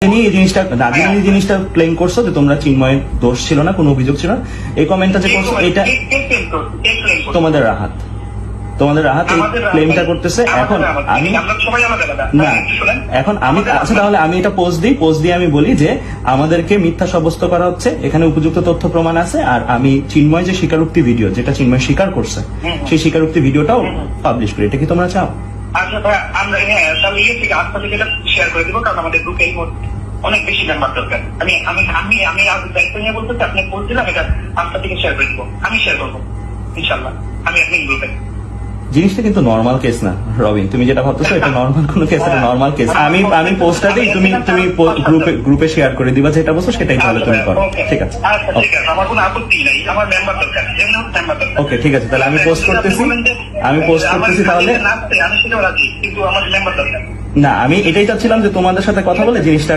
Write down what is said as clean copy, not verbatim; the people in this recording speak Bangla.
এই জিনিসটা রাগিনী এই জিনিসটা ক্লেম করছো যে তোমরা চিন্ময়ের দোষ ছিল না, কোনো অভিযোগ ছিল না, এই কমেন্টটা যে করছো এটা তোমাদের রাহাত এই ক্লেমটা করতেছে। এখন আমি না এখন আমি আচ্ছা তাহলে আমি এটা পোস্ট দিয়ে আমি বলি যে আমাদেরকে মিথ্যা সাব্যস্ত করা হচ্ছে, এখানে উপযুক্ত তথ্য প্রমাণ আছে, আর আমি চিন্ময় যে স্বীকারোক্তি ভিডিও যেটা চিন্ময় স্বীকার করছে সেই স্বীকারোক্তি ভিডিওটাও পাবলিশ করি। এটা কি তোমরা চাও? আচ্ছা ভাই, আমরা তাহলে থেকে আজ থেকে এটা শেয়ার করে দিব, কারণ আমাদের গ্রুপে অনেক বেশি মেম্বার দরকার। আমি আমি আমি আমি দায়িত্ব নিয়ে বলতেছি, আপনি বলছিলাম এটা আজকে থেকে শেয়ার করে দিব, আমি শেয়ার করবো ইনশাল্লাহ। আমি অ্যাডমিন গ্রুপে জিনিসটা কিন্তু নর্মাল কেস না রবিন, তুমি যেটা ভাবতেছো এটা নর্মাল কোনো কেস, এটা নর্মাল কেস। আমি পোস্টটা দিই, তুমি গ্রুপে শেয়ার করে দিবা, যেটা বলছো সেটাই তাহলে তুমি করো। ঠিক আছে, আমার কোনো আপত্তি নাই, আমার মেম্বার দরকার। ওকে ঠিক আছে, তাহলে আমি পোস্ট করতেছি তাহলে। আমি সেটাও রাজি, কিন্তু আমার মেম্বার দরকার। না আমি এটাই চাচ্ছিলাম যে তোমাদের সাথে কথা বলে জিনিসটা